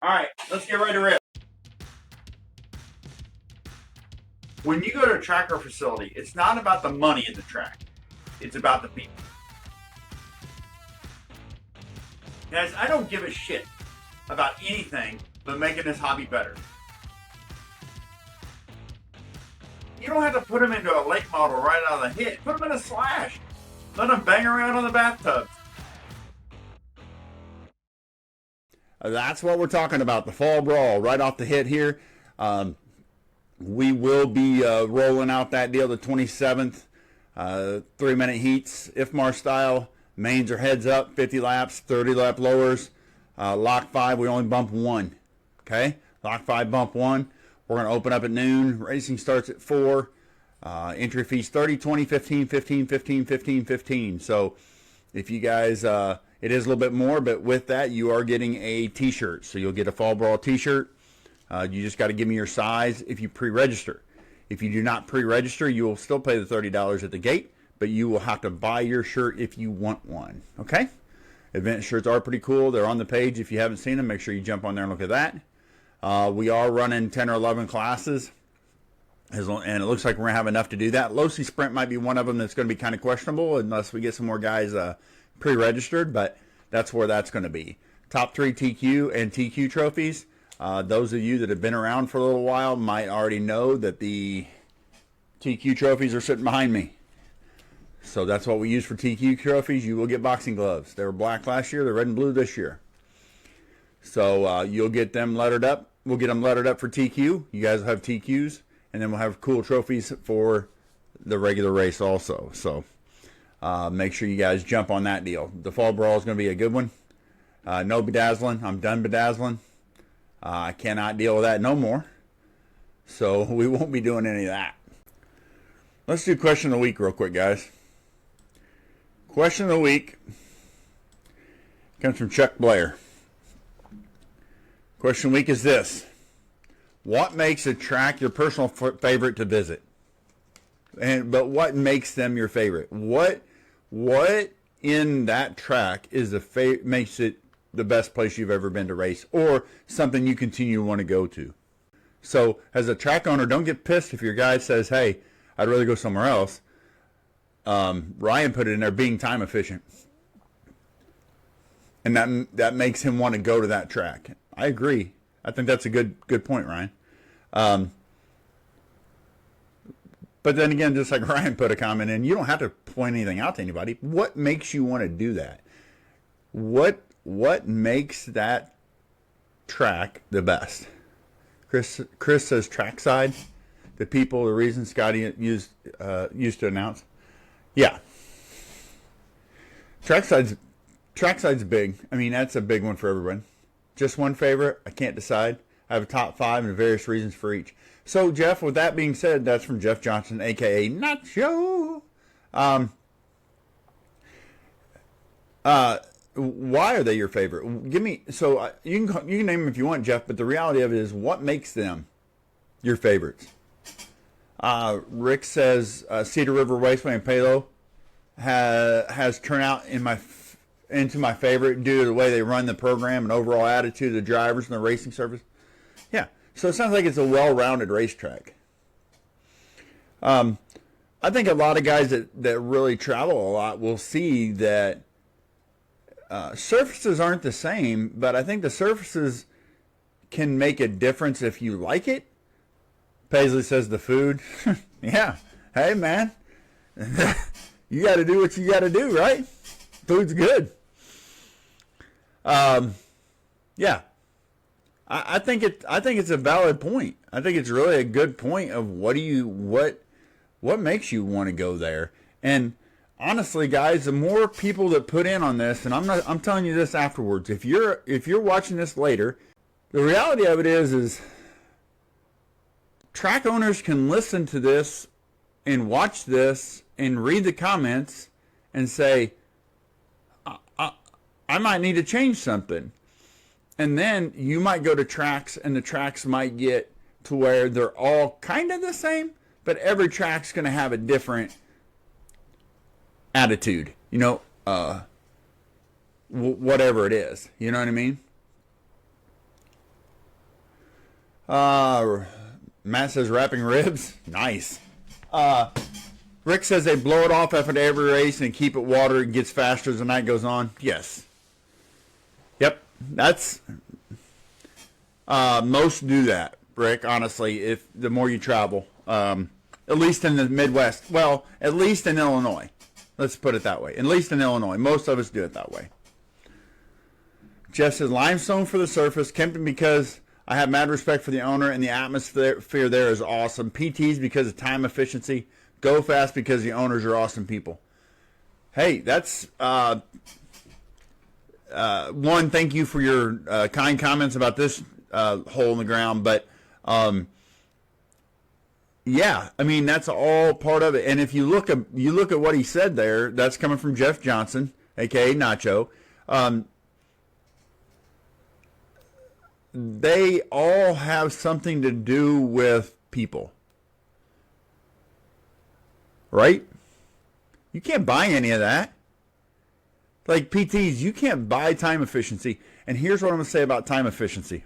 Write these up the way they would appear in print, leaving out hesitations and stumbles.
All right, let's get ready to rip. When you go to a tracker facility, it's not about the money in the track. It's about the people. Guys, I don't give a shit about anything but making this hobby better. You don't have to put them into a late model right out of the hit. Put them in a slash. Let them bang around on the bathtubs. That's what we're talking about, the Fall Brawl, right off the hit here. We will be rolling out that deal the 27th, 3-minute heats, IFMAR style. Mains are heads up, 50 laps, 30 lap lowers. Lock 5, we only bump 1. Okay? Lock 5, bump 1. We're going to open up at noon. Racing starts at 4. Entry fees 30, 20, 15, 15, 15, 15, 15. So if you guys, it is a little bit more, but with that, you are getting a t-shirt. So you'll get a Fall Brawl t-shirt. You just got to give me your size if you pre-register. If you do not pre-register, you will still pay the $30 at the gate, but you will have to buy your shirt if you want one. Okay? Event shirts are pretty cool. They're on the page. If you haven't seen them, make sure you jump on there and look at that. We are running 10 or 11 classes, and it looks like we're going to have enough to do that. Losi Sprint might be one of them that's going to be kind of questionable unless we get some more guys pre-registered, but that's where that's going to be. Top 3 TQ and TQ trophies. Those of you that have been around for a little while might already know that the TQ trophies are sitting behind me. So that's what we use for TQ trophies. You will get boxing gloves. They were black last year. They're red and blue this year. So you'll get them lettered up. We'll get them lettered up for TQ. You guys will have TQs. And then we'll have cool trophies for the regular race also. So make sure you guys jump on that deal. The Fall Brawl is going to be a good one. No bedazzling. I'm done bedazzling. I cannot deal with that no more. So we won't be doing any of that. Let's do question of the week real quick, guys. Question of the week comes from Chuck Blair. Question of the week is this. What makes a track your personal favorite to visit? But what makes them your favorite? What in that track is makes it the best place you've ever been to race, or something you continue to want to go to? So as a track owner, don't get pissed if your guy says, hey, I'd rather go somewhere else. Ryan put it in there, being time efficient. And that makes him want to go to that track. I agree. I think that's a good point, Ryan. But then again, just like Ryan put a comment in, you don't have to point anything out to anybody. What makes you want to do that? What makes that track the best? Chris says trackside. The reason Scotty used to announce. Yeah. Trackside's big. I mean, that's a big one for everyone. Just one favorite? I can't decide. I have a top 5 and various reasons for each. So, Jeff, with that being said, that's from Jeff Johnson, a.k.a. Nacho. Why are they your favorite? Give me, so you can name them if you want, Jeff, but the reality of it is, what makes them your favorites? Rick says Cedar River Raceway in Palo has turned out into my favorite due to the way they run the program and overall attitude of the drivers and the racing service. Yeah, so it sounds like it's a well-rounded racetrack. I think a lot of guys that really travel a lot will see that surfaces aren't the same, but I think the surfaces can make a difference if you like it. Paisley says the food. Yeah. Hey, man. You got to do what you got to do, right? Food's good. Yeah. I think it's a valid point. I think it's really a good point of what makes you want to go there. And honestly, guys, the more people that put in on this, and I'm telling you this afterwards, if you're watching this later, the reality of it is track owners can listen to this and watch this and read the comments and say, I might need to change something. And then you might go to tracks, and the tracks might get to where they're all kind of the same, but every track's going to have a different attitude, whatever it is. You know what I mean? Matt says wrapping ribs. Nice. Rick says they blow it off after every race and keep it water. It gets faster as the night goes on. Yes. Yep. That's most do that, Rick. Honestly, if the more you travel, at least in the Midwest. Well, at least in Illinois. Let's put it that way. At least in Illinois, most of us do it that way. Jeff says limestone for the surface. Kempton because I have mad respect for the owner and the atmosphere there is awesome. PTs because of time efficiency. Go Fast because the owners are awesome people. Hey, that's one. Thank you for your kind comments about this hole in the ground, but yeah, I mean that's all part of it. And if you look at what he said there, that's coming from Jeff Johnson, aka Nacho. They all have something to do with people. Right? You can't buy any of that. Like PTs, you can't buy time efficiency. And here's what I'm going to say about time efficiency.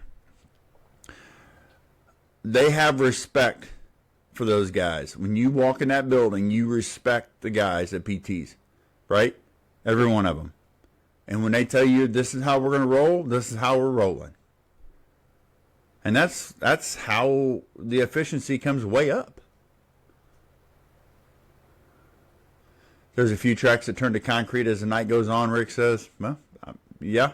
They have respect for those guys. When you walk in that building, you respect the guys at PTs. Right? Every one of them. And when they tell you this is how we're going to roll, this is how we're rolling. And that's how the efficiency comes way up. There's a few tracks that turn to concrete as the night goes on, Rick says. Well, yeah.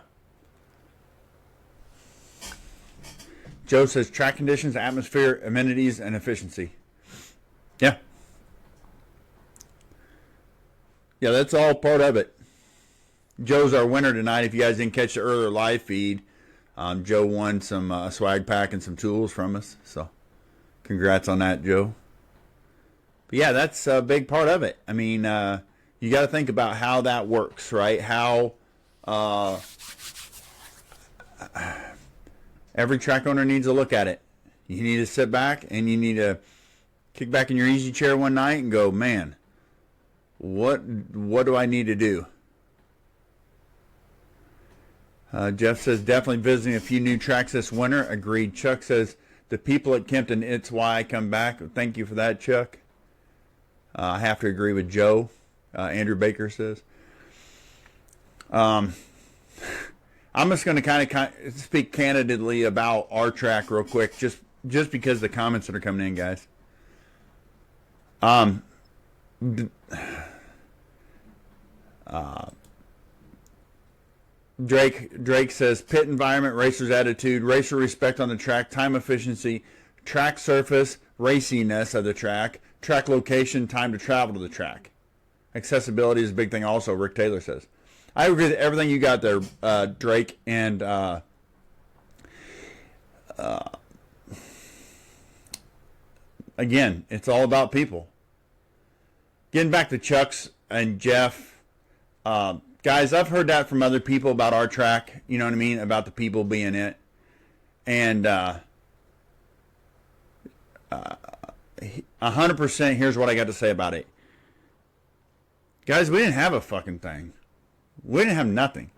Joe says track conditions, atmosphere, amenities, and efficiency. Yeah. Yeah, that's all part of it. Joe's our winner tonight. If you guys didn't catch the earlier live feed, Joe won some swag pack and some tools from us. So congrats on that, Joe. But yeah, that's a big part of it. I mean, you got to think about how that works, right? How every track owner needs to look at it. You need to sit back and you need to kick back in your easy chair one night and go, man, what do I need to do? Jeff says definitely visiting a few new tracks this winter. Agreed. Chuck says the people at Kempton, it's why I come back. Thank you for that, Chuck. I have to agree with Joe. Andrew Baker says. I'm just going to kind of speak candidly about our track real quick, just because the comments that are coming in, guys. Drake says pit environment, racer's attitude, racer respect on the track, time efficiency, track surface, raciness of the track location, time to travel to the track. Accessibility is a big thing also, Rick Taylor says. I agree with everything you got there, Drake, and again, it's all about people. Getting back to Chuck's and Jeff, guys, I've heard that from other people about our track, you know what I mean, about the people being it. And 100%, here's what I got to say about it. Guys, we didn't have a fucking thing. We didn't have nothing.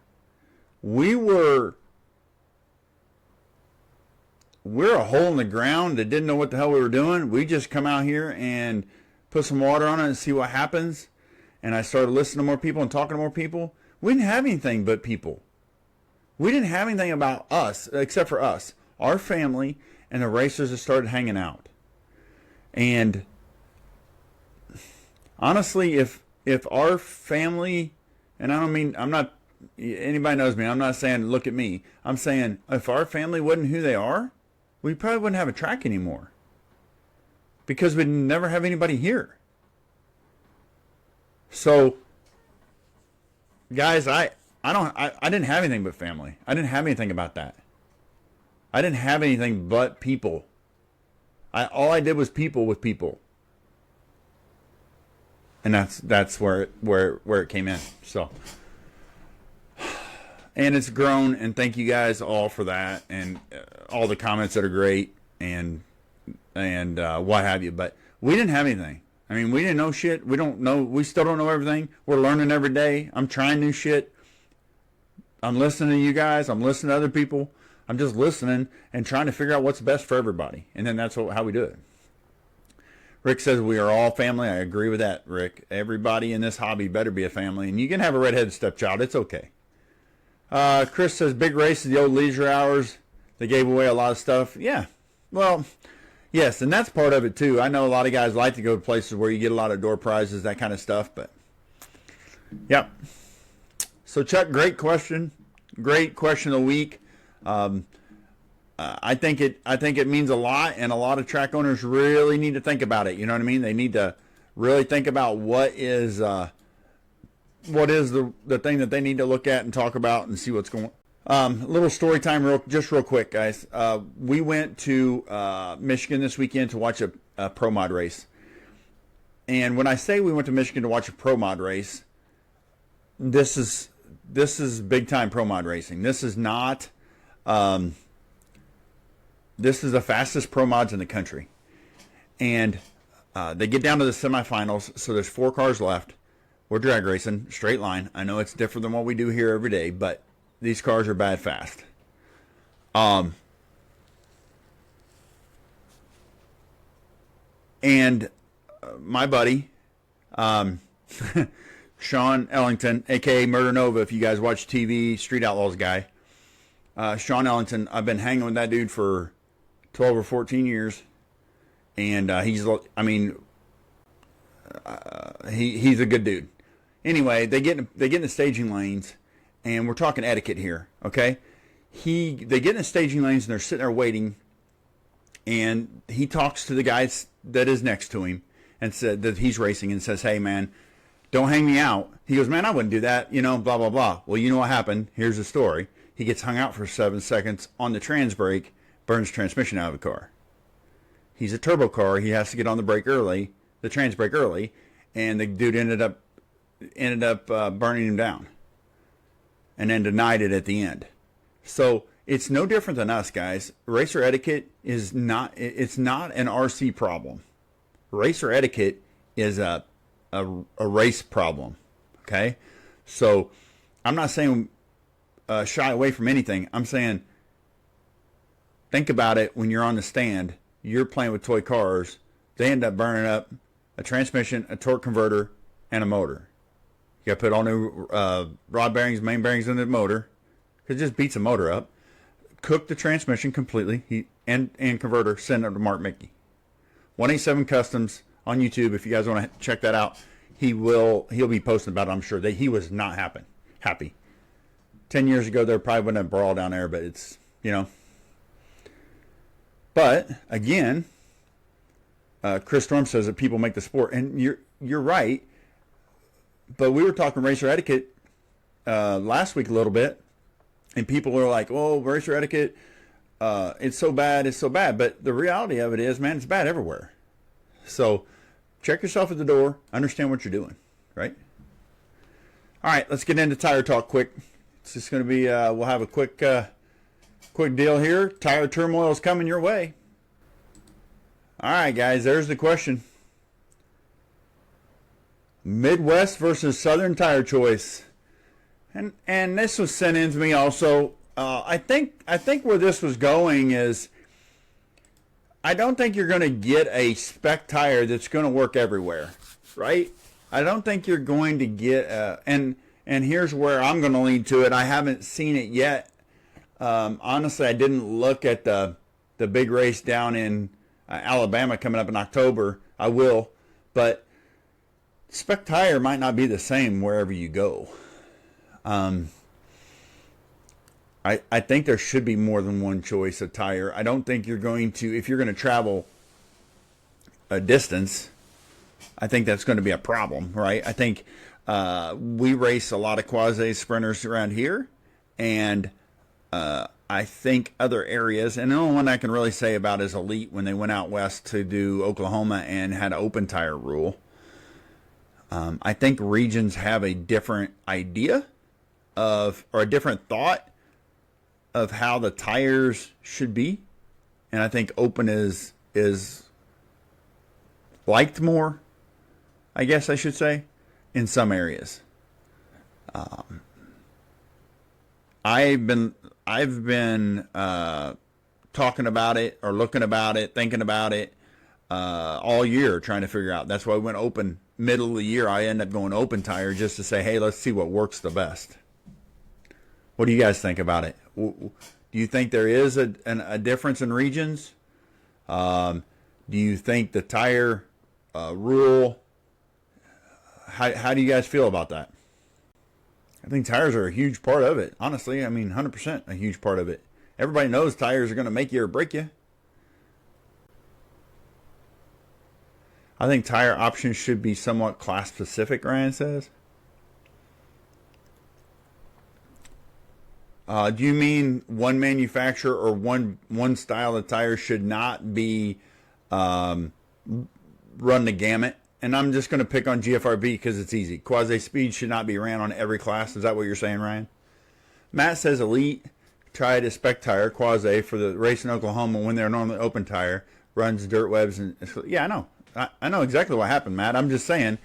We're a hole in the ground that didn't know what the hell we were doing. We just come out here and put some water on it and see what happens. And I started listening to more people and talking to more people. We didn't have anything but people. We didn't have anything about us, except for us, our family, and the racers that started hanging out. And honestly, if our family, and I don't mean, I'm not, anybody knows me, I'm not saying look at me. I'm saying if our family wasn't who they are, we probably wouldn't have a track anymore. Because we'd never have anybody here. So, guys, I didn't have anything but family. I didn't have anything about that. I didn't have anything but people. All I did was people with people. And that's where it came in. So, and it's grown, and thank you guys all for that, and all the comments that are great, and what have you. But we didn't have anything. I mean, we didn't know shit. We still don't know everything. We're learning every day. I'm trying new shit. I'm listening to you guys. I'm listening to other people. I'm just listening and trying to figure out what's best for everybody. And then that's how we do it. Rick says we are all family. I agree with that, Rick. Everybody in this hobby better be a family. And you can have a redheaded stepchild. It's okay. Chris says big races, the old leisure hours. They gave away a lot of stuff. Yeah. Well, yes, and that's part of it too. I know a lot of guys like to go to places where you get a lot of door prizes, that kind of stuff. But, yep. So, Chuck, great question. Great question of the week. I think it means a lot, and a lot of track owners really need to think about it. You know what I mean? They need to really think about what is the thing that they need to look at and talk about and see what's going on. A little story time real quick, guys. We went to Michigan this weekend to watch a Pro Mod race. And when I say we went to Michigan to watch a Pro Mod race, this is big time Pro Mod racing. This is not this is the fastest Pro Mods in the country. And they get down to the semifinals, so there's 4 cars left. We're drag racing, straight line. I know it's different than what we do here every day, but these cars are bad fast. And my buddy, Sean Ellington, a.k.a. Murder Nova, if you guys watch TV, Street Outlaws guy. Sean Ellington, I've been hanging with that dude for 12 or 14 years. And he's a good dude. Anyway, they get in the staging lanes, and we're talking etiquette here, okay? They get in the staging lanes, and they're sitting there waiting, and he talks to the guy that is next to him and said that he's racing and says, hey, man, don't hang me out. He goes, man, I wouldn't do that, blah, blah, blah. Well, you know what happened? Here's the story. He gets hung out for 7 seconds on the trans brake, burns transmission out of the car. He's a turbo car. He has to get on the brake early, the trans brake early, and the dude ended up burning him down and then denied it at the end. So it's no different than us, guys. Racer etiquette is not an RC problem. Racer etiquette is a race problem. Okay? So I'm not saying shy away from anything. I'm saying think about it when you're on the stand. You're playing with toy cars. They end up burning up a transmission, a torque converter, and a motor. You got to put all new rod bearings, main bearings in the motor. It just beats the motor up. Cook the transmission completely and converter. Send it to Mark Mickey. 187 Customs on YouTube. If you guys want to check that out, he'll be posting about it. I'm sure that he was not happy. 10 years ago, there probably wouldn't have brawl down there, but it's But again, Chris Storm says that people make the sport, and you're right. But we were talking racer etiquette last week a little bit, and people were like, "Oh, racer etiquette, it's so bad, it's so bad." But the reality of it is, man, it's bad everywhere. So check yourself at the door, understand what you're doing, right? All right, let's get into tire talk quick. It's just going to be we'll have a quick deal here. Tire turmoil is coming your way. All right, guys, there's the question. Midwest versus Southern tire choice. And this was sent in to me also. I think where this was going is I don't think you're going to get a spec tire that's going to work everywhere, right? I don't think you're going to get and here's where I'm going to lead to it. I haven't seen it yet. Honestly, I didn't look at the big race down in Alabama coming up in October. I will, but spec tire might not be the same wherever you go. I think there should be more than one choice of tire. I don't think you're going to, if you're going to travel a distance, I think that's going to be a problem, right? I think we race a lot of quasi sprinters around here, and I think other areas, and the only one I can really say about is Elite when they went out west to do Oklahoma and had an open tire rule. I think regions have a different idea or a different thought of how the tires should be, and I think open is liked more, I guess I should say, in some areas. I've been I've been talking about it or looking about it, thinking about it all year, trying to figure out. That's why we went open middle of the year. I end up going open tire just to say, hey, let's see what works the best. What do you guys think about it? Do you think there is a difference in regions? Do you think the tire rule? How do you guys feel about that? I think tires are a huge part of it. Honestly, I mean, 100% a huge part of it. Everybody knows tires are going to make you or break you. I think tire options should be somewhat class specific, Ryan says. Do you mean one manufacturer or one style of tire should not be run the gamut? And I'm just going to pick on GFRB because it's easy. Quasi Speed should not be ran on every class. Is that what you're saying, Ryan? Matt says Elite tried a spec tire, Quasi, for the race in Oklahoma when they're normally open tire, runs dirt webs. And yeah, I know. I know exactly what happened, Matt. I'm just saying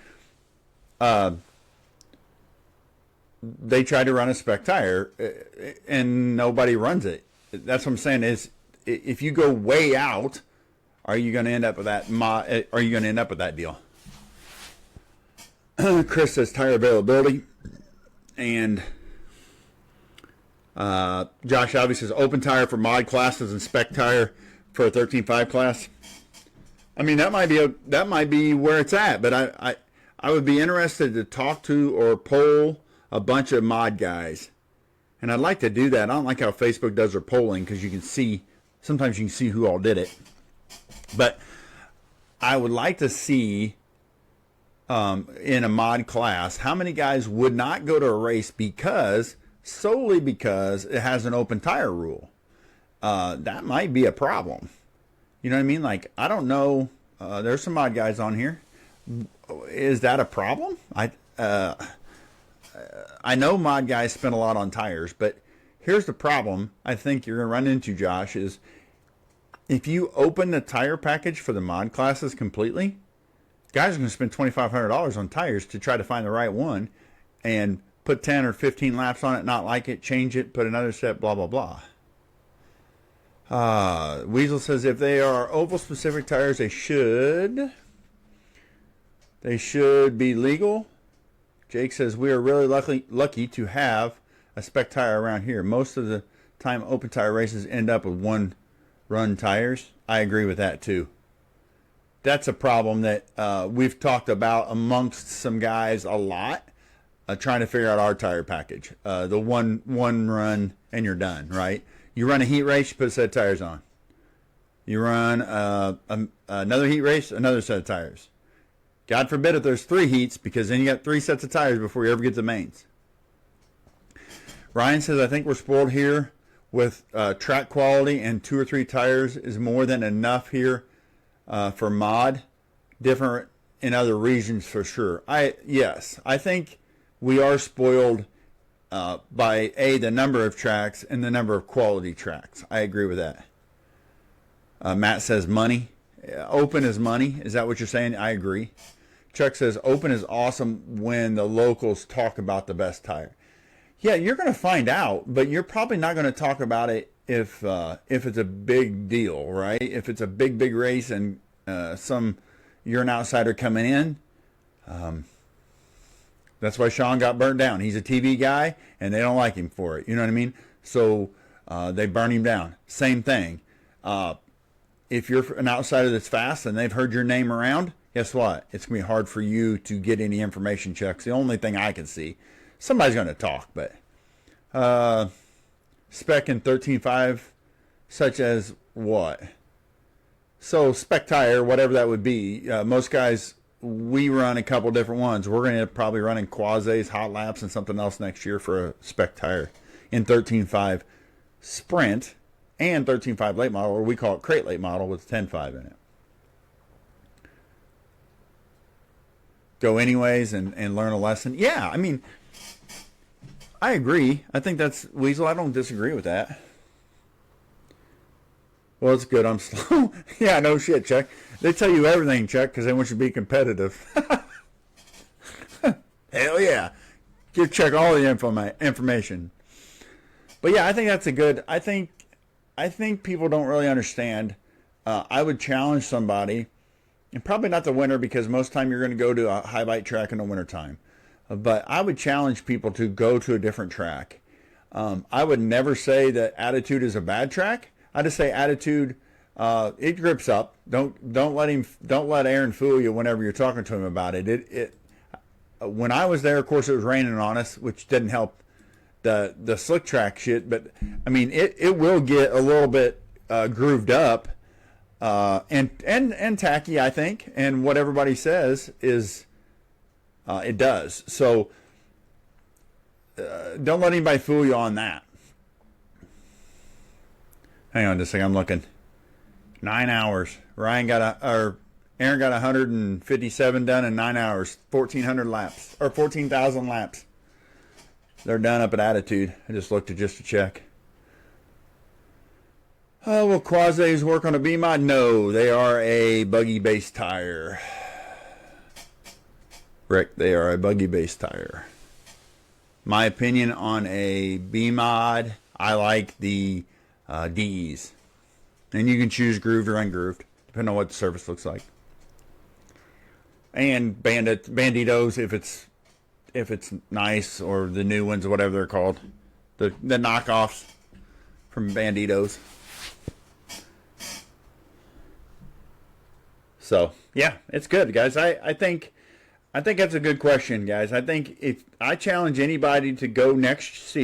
they tried to run a spec tire and nobody runs it. That's what I'm saying is if you go way out, are you going to end up with that are you going to end up with that deal? Chris says tire availability. And Josh obviously says open tire for mod classes and spec tire for a 13.5 class. I mean, that might be where it's at, but I would be interested to talk to or poll a bunch of mod guys. And I'd like to do that. I don't like how Facebook does their polling because sometimes you can see who all did it. But I would like to see in a mod class how many guys would not go to a race solely because it has an open tire rule. That might be a problem. You know what I mean? Like, I don't know. There's some mod guys on here. Is that a problem? I know mod guys spend a lot on tires, but here's the problem I think you're going to run into, Josh, is if you open the tire package for the mod classes completely, guys are going to spend $2,500 on tires to try to find the right one and put 10 or 15 laps on it, not like it, change it, put another set, blah, blah, blah. Weasel says if they are oval specific tires, they should be legal. Jake says we are really lucky to have a spec tire around here. Most of the time open tire races end up with one run tires. I agree with that too. That's a problem that we've talked about amongst some guys a lot, trying to figure out our tire package. The one run and you're done, right? You run a heat race, you put a set of tires on. You run another heat race, another set of tires. God forbid if there's 3 heats, because then you got 3 sets of tires before you ever get to mains. Ryan says, I think we're spoiled here with track quality, and 2 or 3 tires is more than enough here for mod. Different in other regions for sure. Yes, I think we are spoiled by the number of tracks and the number of quality tracks. I agree with that. Matt says money. Open is money. Is that what you're saying? I agree. Chuck says open is awesome when the locals talk about the best tire. Yeah, you're going to find out, but you're probably not going to talk about it if it's a big deal, right? If it's a big race and you're an outsider coming in. That's why Sean got burnt down. He's a TV guy, and they don't like him for it. You know what I mean? So they burn him down. Same thing. If you're an outsider that's fast and they've heard your name around, guess what? It's going to be hard for you to get any information checks. The only thing I can see. Somebody's going to talk, but spec in 13.5, such as what? So spec tire, whatever that would be. Most guys, we run a couple different ones. We're going to probably running quasis, hot laps, and something else next year for a spec tire in 13.5 sprint and 13.5 late model, or we call it crate late model with 10.5 in it. Go anyways and learn a lesson. Yeah, I mean, I agree. I think that's Weasel. I don't disagree with that. Well, it's good. I'm slow. Yeah, no shit, Chuck. They tell you everything, Chuck, because they want you to be competitive. Hell yeah. Give Chuck all the information. But yeah, I think that's a good. I think people don't really understand. I would challenge somebody, and probably not the winter because most of the time you're going to go to a high bite track in the wintertime. But I would challenge people to go to a different track. I would never say that Attitude is a bad track. I just say Attitude. It grips up. Don't let Aaron fool you whenever you're talking to him about it. When I was there, of course, it was raining on us, which didn't help the slick track shit. But I mean, it will get a little bit grooved up and tacky, I think. And what everybody says is it does. So don't let anybody fool you on that. Hang on just a second. I'm looking. 9 hours. Aaron got 157 done in 9 hours. 1,400 laps. Or 14,000 laps. They're done up at Attitude. I just looked at just to check. Oh, will Quases work on a B-Mod? No, they are a buggy-based tire. Rick, they are a buggy-based tire. My opinion on a B-Mod, I like the DEs. And you can choose grooved or ungrooved, depending on what the surface looks like. And Banditos, if it's nice, or the new ones, or whatever they're called, the knockoffs from Banditos. So yeah, it's good, guys. I think that's a good question, guys. I think if I challenge anybody to go next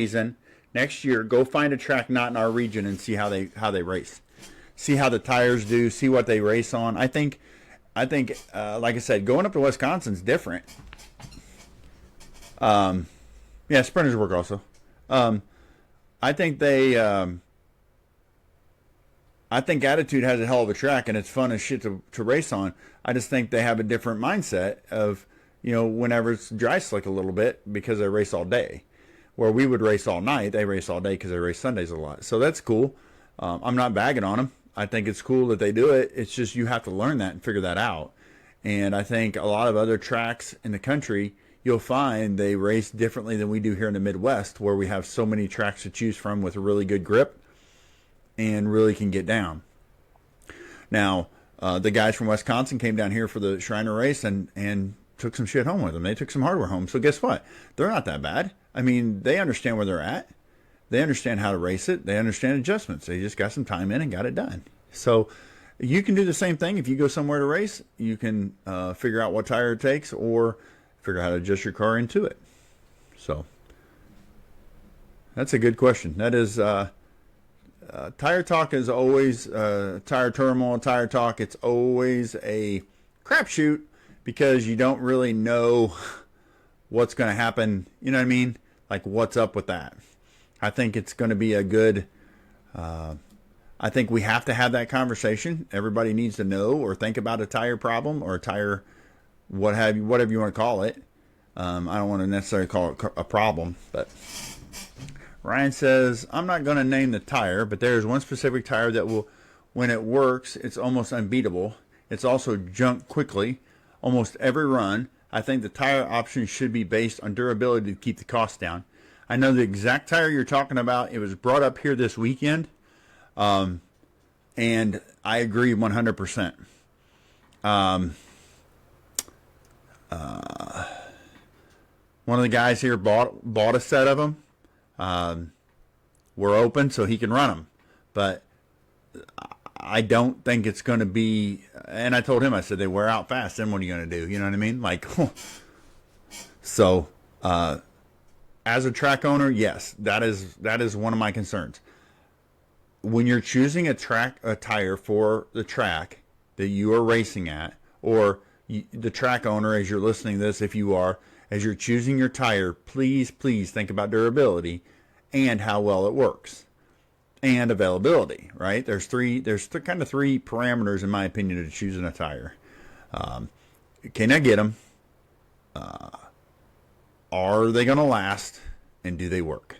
year, go find a track not in our region and see how they race. See how the tires do, see what they race on. I think, like I said, going up to Wisconsin's different. Yeah, sprinters work also. I think Attitude has a hell of a track and it's fun as shit to race on. I just think they have a different mindset of, whenever it's dry slick a little bit because they race all day. Where we would race all night, they race all day because they race Sundays a lot. So that's cool. I'm not bagging on them. I think it's cool that they do it. It's just you have to learn that and figure that out. And I think a lot of other tracks in the country, you'll find they race differently than we do here in the Midwest, where we have so many tracks to choose from with a really good grip and really can get down. Now, the guys from Wisconsin came down here for the Shriner race and took some shit home with them. They took some hardware home. So guess what? They're not that bad. I mean, they understand where they're at. They understand how to race it. They understand adjustments. They just got some time in and got it done. So you can do the same thing. If you go somewhere to race, you can figure out what tire it takes or figure out how to adjust your car into it. So that's a good question. That is Tire Talk is always Tire Turmoil, Tire Talk. It's always a crapshoot because you don't really know what's going to happen. You know what I mean? Like what's up with that? I think it's going to be a good, I think we have to have that conversation. Everybody needs to know or think about a tire problem or a tire, whatever you want to call it. I don't want to necessarily call it a problem, but Ryan says, I'm not going to name the tire, but there's one specific tire that will, when it works, it's almost unbeatable. It's also junk quickly, almost every run. I think the tire option should be based on durability to keep the cost down. I know the exact tire you're talking about. It was brought up here this weekend, and I agree 100%. One of the guys here bought a set of them. We're open so he can run them, but I don't think it's going to be. And I told him, I said they wear out fast. Then what are you going to do? You know what I mean? Like, so. As a track owner, yes, that is one of my concerns. When you're choosing a tire for the track that you are racing at, or the track owner, as you're listening to this, if you are, as you're choosing your tire, please think about durability and how well it works, and availability. Right? There's kind of three parameters, in my opinion, to choosing a tire. Can I get them? Are they going to last, and do they work?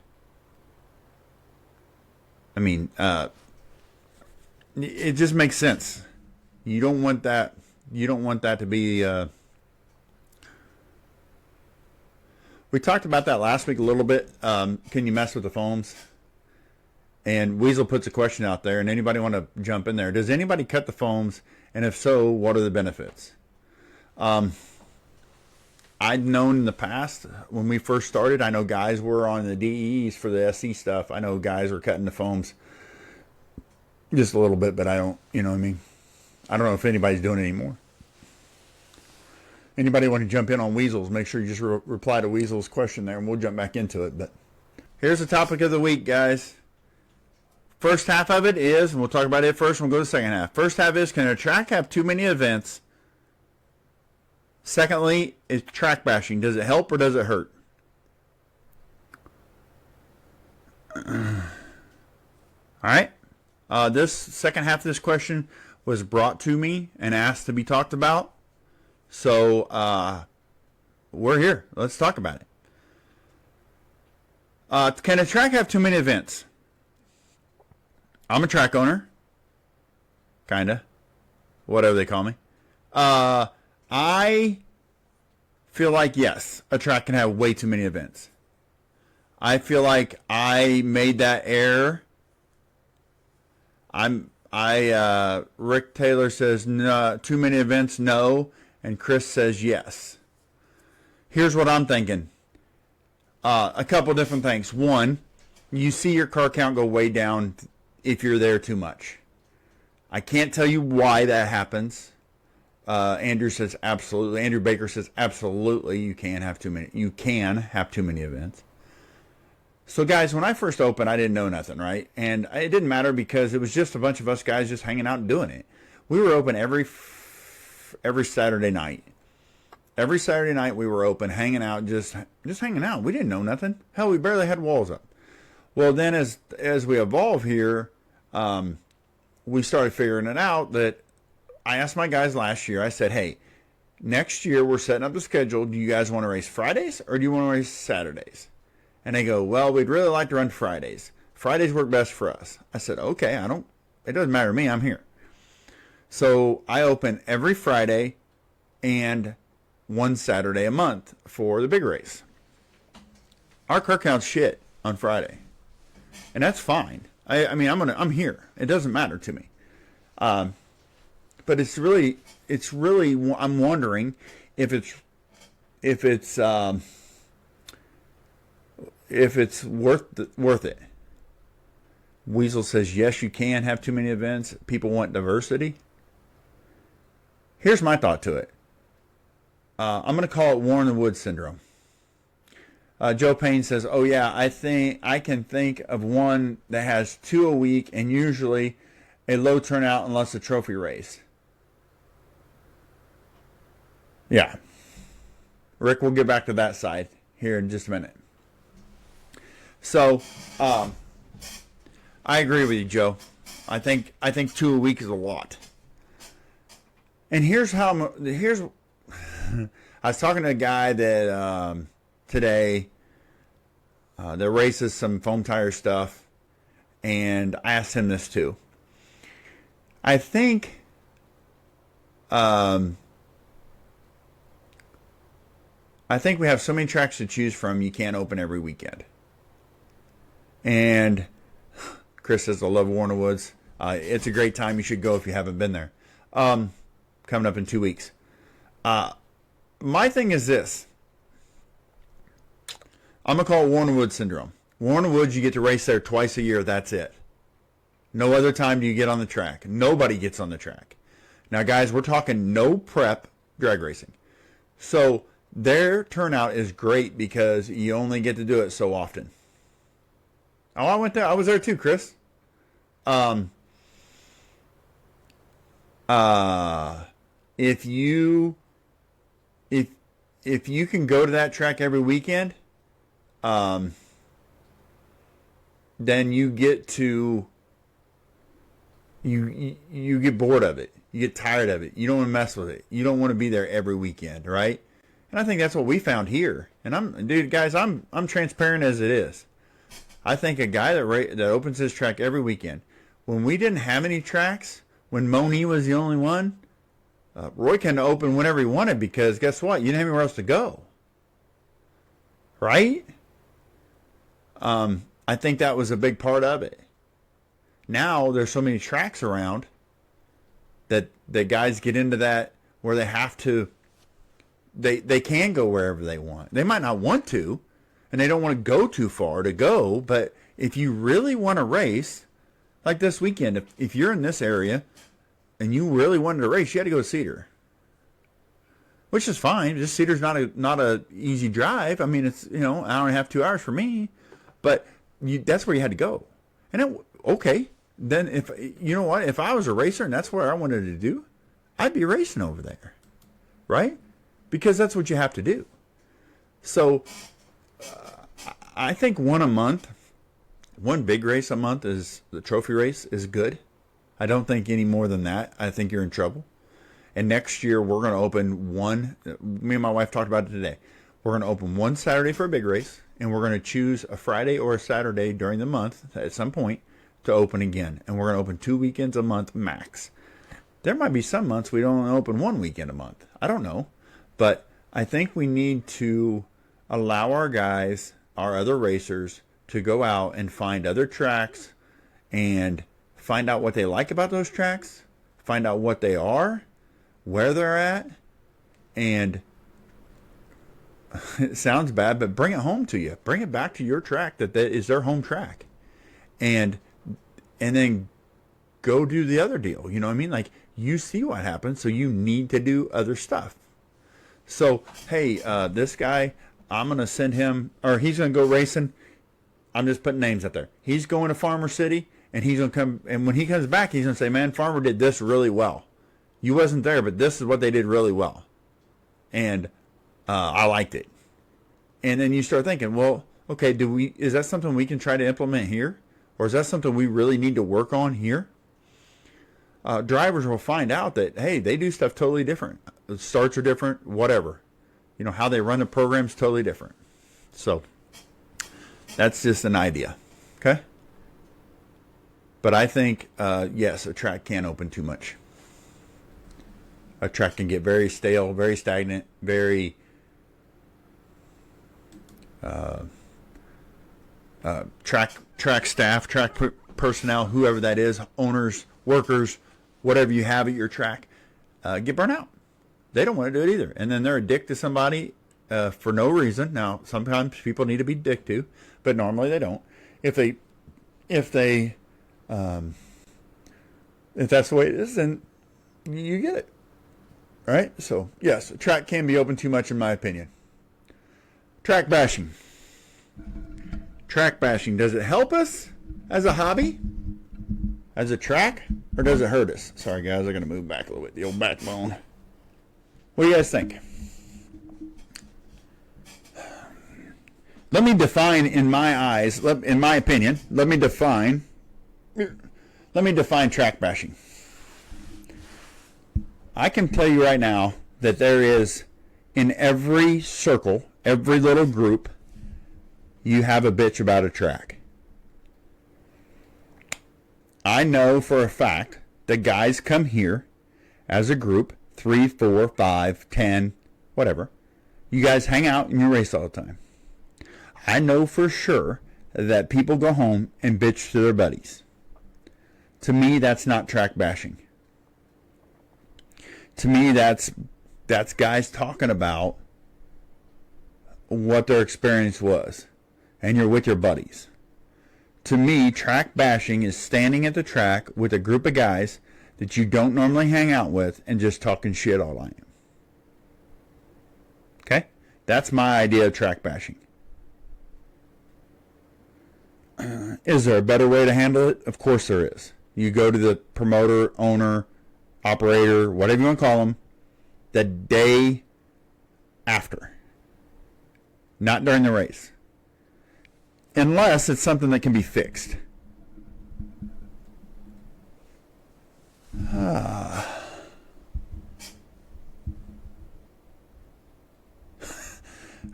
I mean, it just makes sense. You don't want that. You don't want that to be. We talked about that last week a little bit. Can you mess with the foams? And Weasel puts a question out there, and anybody want to jump in there? Does anybody cut the foams? And if so, what are the benefits? I'd known in the past when we first started, I know guys were on the DEs for the SC stuff. I know guys were cutting the foams just a little bit, but I don't, you know what I mean? I don't know if anybody's doing it anymore. Anybody want to jump in on Weasels, make sure you just reply to Weasel's question there, and we'll jump back into it. But here's the topic of the week, guys. First half of it is, and we'll talk about it first, and we'll go to the second half. First half is, can a track have too many events? Secondly, is track bashing. Does it help or does it hurt? All right. This second half of this question was brought to me and asked to be talked about. So we're here. Let's talk about it. Can a track have too many events? I'm a track owner. Kinda. Whatever they call me. I feel like, yes, a track can have way too many events. I feel like I made that error. Rick Taylor says no, too many events, no, and Chris says yes. Here's what I'm thinking. A couple different things. One, you see your car count go way down if you're there too much. I can't tell you why that happens. Andrew says absolutely. Andrew Baker says absolutely. You can have too many. You can have too many events. So guys, when I first opened, I didn't know nothing, right? And it didn't matter because it was just a bunch of us guys just hanging out and doing it. We were open every Saturday night. Every Saturday night we were open, hanging out, just hanging out. We didn't know nothing. Hell, we barely had walls up. Well, then as we evolve here, we started figuring it out that I asked my guys last year, I said, hey, next year we're setting up the schedule. Do you guys want to race Fridays or do you want to race Saturdays? And they go, well, we'd really like to run Fridays. Fridays work best for us. I said, okay, it doesn't matter to me. I'm here. So I open every Friday and one Saturday a month for the big race. Our car count's shit on Friday. And that's fine. I mean, I'm here. It doesn't matter to me. But it's really, I'm wondering if it's worth it. Weasel says, yes, you can have too many events. People want diversity. Here's my thought to it. I'm going to call it War in the Woods syndrome. Joe Payne says, oh yeah, I can think of one that has 2 a week and usually a low turnout unless a trophy race. Yeah. Rick, we'll get back to that side here in just a minute. So, I agree with you, Joe. I think 2 a week is a lot. And here's I was talking to a guy that today that races some foam tire stuff, and I asked him this too. I think we have so many tracks to choose from, you can't open every weekend. And Chris says, I love War in the Woods. It's a great time. You should go if you haven't been there. Coming up in 2 weeks. My thing is this. I'm going to call it War in the Woods syndrome. War in the Woods, you get to race there twice a year. That's it. No other time do you get on the track. Nobody gets on the track. Now, guys, we're talking no prep drag racing. So their turnout is great because you only get to do it so often. Oh, I went there. I was there too, Chris. If you can go to that track every weekend, then you get to you get bored of it. You get tired of it. You don't want to mess with it. You don't want to be there every weekend, right? And I think that's what we found here. And I'm transparent as it is. I think a guy that opens his track every weekend. When we didn't have any tracks, when Moni was the only one, Roy can open whenever he wanted because guess what? You didn't have anywhere else to go. Right? I think that was a big part of it. Now there's so many tracks around that the guys get into that where they have to, they can go wherever they want. They might not want to, and they don't want to go too far to go, but if you really want to race, like this weekend, if you're in this area and you really wanted to race, you had to go to Cedar, which is fine. Just Cedar's not a easy drive. I mean, it's, an hour and a half, 2 hours for me, but that's where you had to go. And okay, then if I was a racer and that's where I wanted to do, I'd be racing over there, right? Because that's what you have to do. So I think one big race a month is the trophy race is good. I don't think any more than that. I think you're in trouble. And next year we're going to open one. Me and my wife talked about it today. We're going to open one Saturday for a big race, and we're going to choose a Friday or a Saturday during the month at some point to open again. And we're going to open 2 weekends a month max. There might be some months we don't open 1 weekend a month. I don't know. But I think we need to allow our guys, our other racers, to go out and find other tracks and find out what they like about those tracks, find out what they are, where they're at, and it sounds bad, but bring it home to you. Bring it back to your track that is their home track. And then go do the other deal. You know what I mean? Like, you see what happens, so you need to do other stuff. So, hey, this guy, I'm going to send him, or he's going to go racing. I'm just putting names out there. He's going to Farmer City, and he's going to come, and when he comes back, he's going to say, man, Farmer did this really well. You wasn't there, but this is what they did really well. And I liked it. And then you start thinking, well, okay, is that something we can try to implement here? Or is that something we really need to work on here? Drivers will find out that, hey, they do stuff totally different. The starts are different, whatever. How they run the program's totally different. So that's just an idea, okay? But I think, yes, a track can open too much. A track can get very stale, very stagnant, very track staff, track personnel, whoever that is, owners, workers, whatever you have at your track, get burnt out. They don't want to do it either. And then they're a dick to somebody for no reason. Now, sometimes people need to be dick to, but normally they don't. If that's the way it is, then you get it. Right? So, yes, a track can be open too much in my opinion. Track bashing. Track bashing. Does it help us as a hobby? As a track? Or does it hurt us? Sorry, guys. I'm going to move back a little bit. The old backbone. What do you guys think? Let me define, in my eyes, in my opinion, let me define track bashing. I can tell you right now that there is, in every circle, every little group, you have a bitch about a track. I know for a fact that guys come here as a group, 3, 4, 5, 10, whatever. You guys hang out and you race all the time. I know for sure that people go home and bitch to their buddies. To me, that's not track bashing. To me, that's guys talking about what their experience was. And you're with your buddies. To me, track bashing is standing at the track with a group of guys that you don't normally hang out with and just talking shit all night. Okay? That's my idea of track bashing. Is there a better way to handle it? Of course there is. You go to the promoter, owner, operator, whatever you want to call them, the day after. Not during the race. Unless it's something that can be fixed.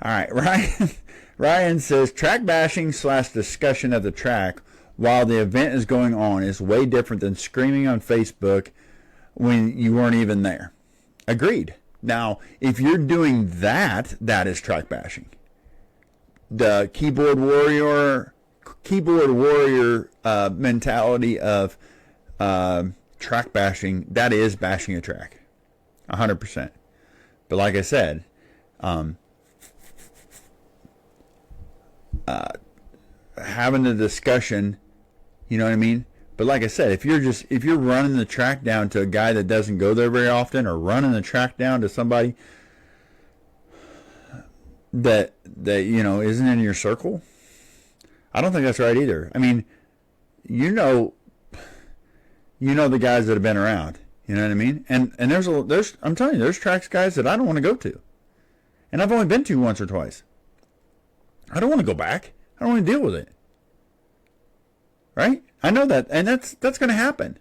All right, Ryan says track bashing / discussion of the track while the event is going on is way different than screaming on Facebook when you weren't even there. Agreed. Now, if you're doing that, that is track bashing. The keyboard warrior keyboard warrior mentality of track bashing, that is bashing a track, 100%. But like I said, having a discussion, you know what I mean? But like I said, if you're running the track down to a guy that doesn't go there very often, or running the track down to somebody that isn't in your circle, I don't think that's right either. I mean, you know the guys that have been around, you know what I mean? And there's I'm telling you, there's tracks guys that I don't want to go to. And I've only been to once or twice. I don't want to go back. I don't want to deal with it. Right? I know that, and that's going to happen.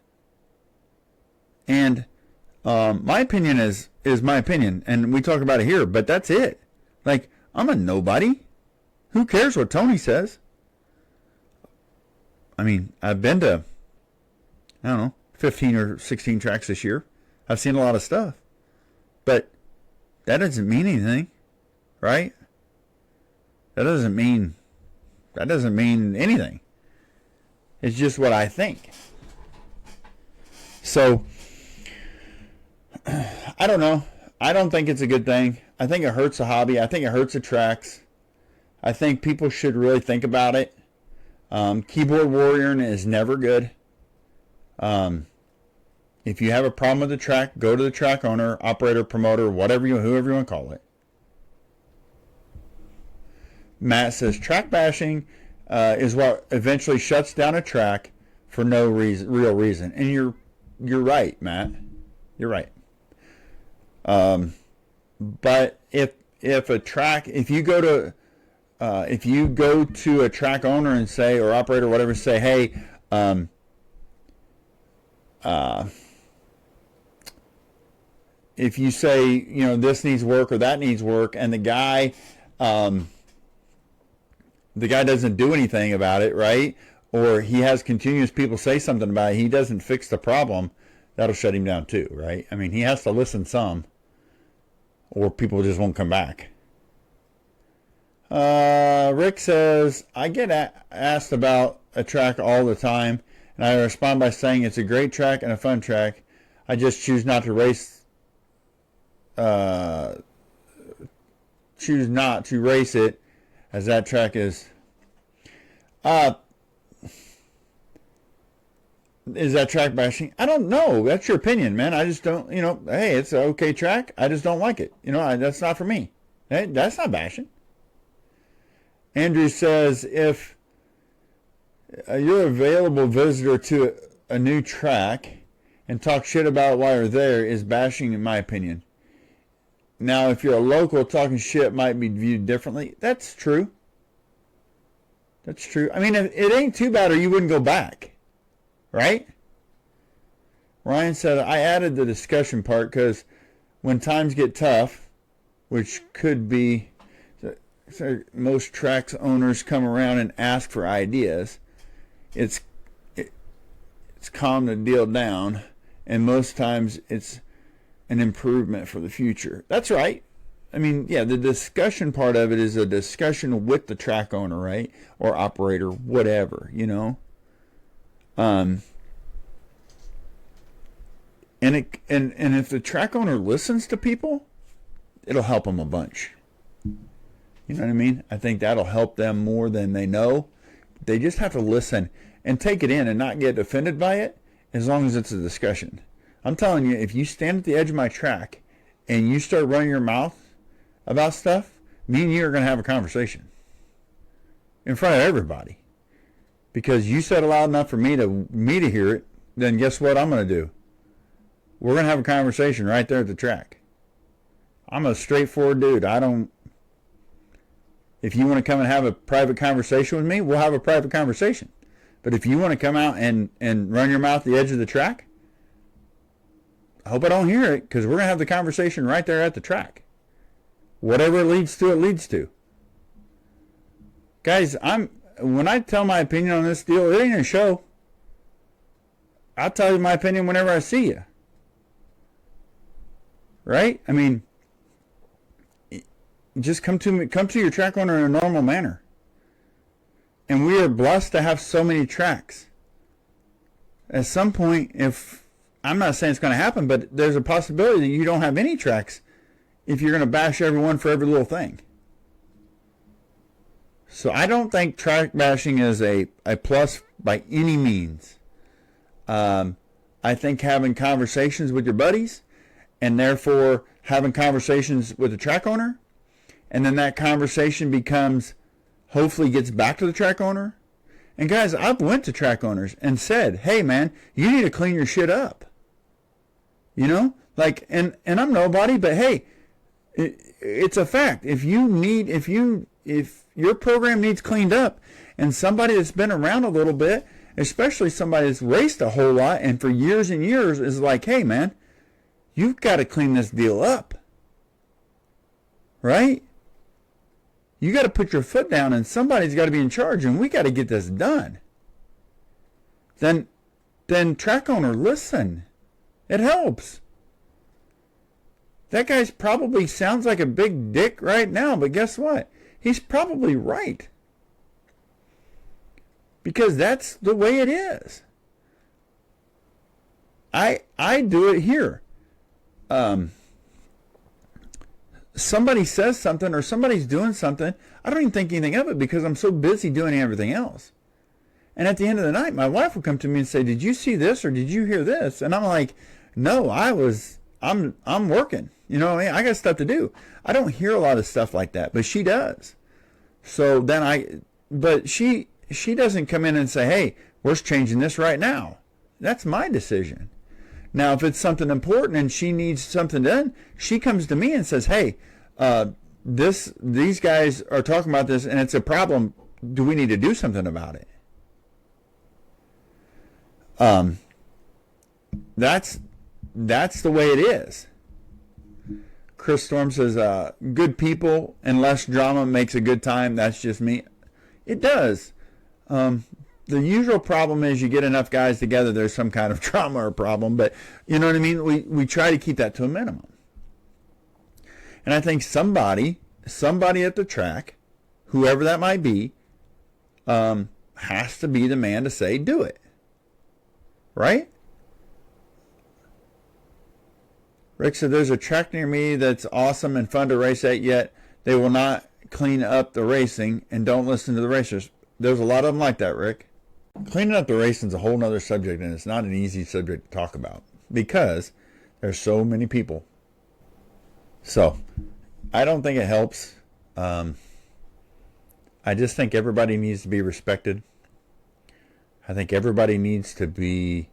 And my opinion is my opinion, and we talk about it here, but that's it. Like, I'm a nobody. Who cares what Tony says? I mean, I've been to, I don't know, 15 or 16 tracks this year. I've seen a lot of stuff. But that doesn't mean anything, right? That doesn't mean anything. It's just what I think. So, I don't know. I don't think it's a good thing. I think it hurts the hobby. I think it hurts the tracks. I think people should really think about it. Keyboard warrioring is never good. If you have a problem with the track, go to the track owner, operator, promoter, whoever you want to call it. Matt says track bashing is what eventually shuts down a track for no real reason, and you're right, Matt. You're right. But if you go to a track owner and say, or operator, or whatever, say, hey, if you say, this needs work or that needs work, and the guy doesn't do anything about it, right? Or he has continuous people say something about it, he doesn't fix the problem, that'll shut him down too, right? I mean, he has to listen some, or people just won't come back. Rick says, I get asked about a track all the time, and I respond by saying it's a great track and a fun track. I just choose not to race it, as that track is that track bashing? I don't know. That's your opinion, man. I just don't, hey, it's an okay track. I just don't like it. That's not for me. Hey, that's not bashing. Andrew says, if you're a available visitor to a new track and talk shit about it while you're there, is bashing, in my opinion. Now, if you're a local, talking shit might be viewed differently. That's true. That's true. I mean, it ain't too bad or you wouldn't go back. Right? Ryan said, I added the discussion part because when times get tough, which could be, so most tracks owners come around and ask for ideas. It's calm the deal down, and most times it's an improvement for the future. That's right. I mean, yeah, the discussion part of it is a discussion with the track owner, right? Or operator, whatever, And if the track owner listens to people, it'll help them a bunch. You know what I mean? I think that'll help them more than they know. They just have to listen and take it in and not get offended by it, as long as it's a discussion. I'm telling you, if you stand at the edge of my track and you start running your mouth about stuff, me and you are going to have a conversation in front of everybody. Because you said it loud enough for me to hear it, then guess what I'm going to do? We're going to have a conversation right there at the track. I'm a straightforward dude. If you want to come and have a private conversation with me, we'll have a private conversation. But if you want to come out and run your mouth at the edge of the track, I hope I don't hear it, because we're going to have the conversation right there at the track. Whatever it leads to, it leads to. Guys, when I tell my opinion on this deal, it ain't a show. I'll tell you my opinion whenever I see you. Right? I mean, just come to your track owner in a normal manner. And we are blessed to have so many tracks. At some point, if I'm not saying it's going to happen, but there's a possibility that you don't have any tracks if you're going to bash everyone for every little thing. So I don't think track bashing is a plus by any means. I think having conversations with your buddies, and therefore having conversations with the track owner, and then that conversation becomes, hopefully gets back to the track owner. And guys, I've went to track owners and said, hey man, you need to clean your shit up. You know, like, and I'm nobody, but hey, it's a fact. If your program needs cleaned up, and somebody that's been around a little bit, especially somebody that's raced a whole lot and for years and years, is like, hey man, you've got to clean this deal up. Right? You got to put your foot down, and somebody's got to be in charge, and we got to get this done. Then track owner, listen. It helps. That guy's probably sounds like a big dick right now, but guess what? He's probably right. Because that's the way it is. I do it here. Somebody says something or somebody's doing something, I don't even think anything of it because I'm so busy doing everything else. And at the end of the night, my wife would come to me and say, did you see this or did you hear this? And I'm like, no, I'm working. You know what I mean? I got stuff to do. I don't hear a lot of stuff like that, but she does. So then but she doesn't come in and say, hey, we're changing this right now. That's my decision. Now, if it's something important and she needs something done, she comes to me and says, hey, these guys are talking about this and it's a problem. Do we need to do something about it? That's the way it is. Chris Storm says, good people and less drama makes a good time. That's just me. It does. The usual problem is you get enough guys together, there's some kind of drama or problem, but you know what I mean? We try to keep that to a minimum. And I think somebody at the track, whoever that might be, has to be the man to say, do it. Right? Rick said, there's a track near me that's awesome and fun to race at, yet they will not clean up the racing and don't listen to the racers. There's a lot of them like that, Rick. Cleaning up the racing is a whole nother subject, and it's not an easy subject to talk about because there's so many people. So I don't think it helps. I just think everybody needs to be respected. I think everybody needs to be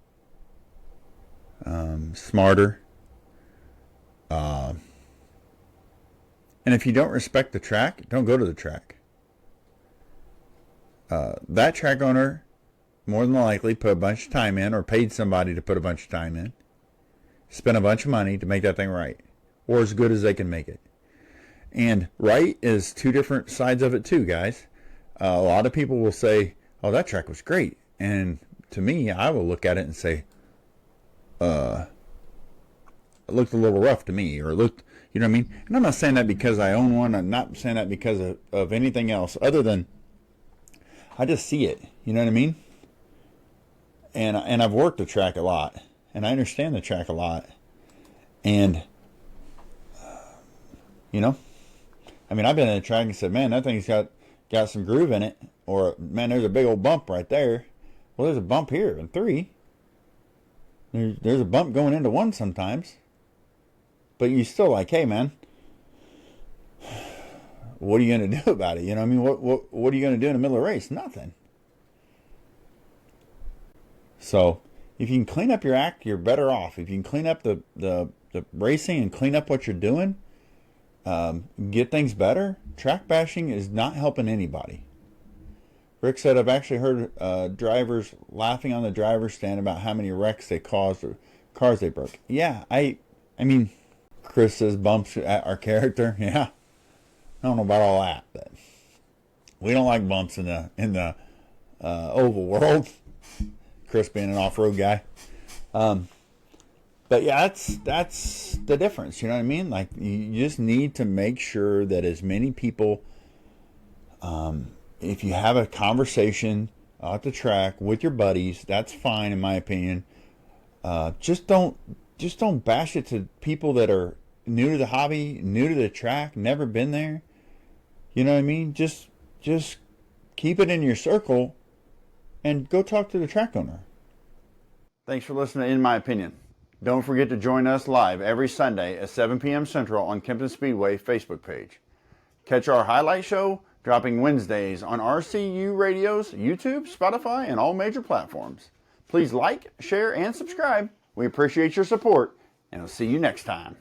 smarter. And if you don't respect the track, don't go to the track. That track owner more than likely put a bunch of time in or paid somebody to put a bunch of time in, spent a bunch of money to make that thing right, or as good as they can make it. And right is two different sides of it too, guys. A lot of people will say, oh, that track was great. And to me, I will look at it and say, it looked a little rough to me, or it looked, you know what I mean? And I'm not saying that because I own one. I'm not saying that because of anything else other than I just see it. You know what I mean? And I've worked the track a lot, and I understand the track a lot. And, you know, I mean, I've been in a track and said, man, that thing's got some groove in it. Or, man, there's a big old bump right there. Well, there's a bump here in 3. There's a bump going into 1 sometimes. But you still like, hey, man, what are you going to do about it? You know what I mean? What are you going to do in the middle of the race? Nothing. So if you can clean up your act, you're better off. If you can clean up the racing and clean up what you're doing, get things better, track bashing is not helping anybody. Rick said, I've actually heard drivers laughing on the driver's stand about how many wrecks they caused or cars they broke. Yeah, I mean, Chris says bumps at our character. Yeah, I don't know about all that, but we don't like bumps in the oval world. Chris being an off-road guy. But yeah, that's the difference. You know what I mean? Like, you just need to make sure that as many people if you have a conversation at the track with your buddies, that's fine in my opinion. Just don't bash it to people that are new to the hobby, new to the track, never been there. You know what I mean? Just keep it in your circle and go talk to the track owner. Thanks for listening to In My Opinion. Don't forget to join us live every Sunday at 7 p.m. Central on Kempton Speedway Facebook page. Catch our highlight show dropping Wednesdays on RCU Radio's YouTube, Spotify, and all major platforms. Please like, share, and subscribe. We appreciate your support, and I'll see you next time.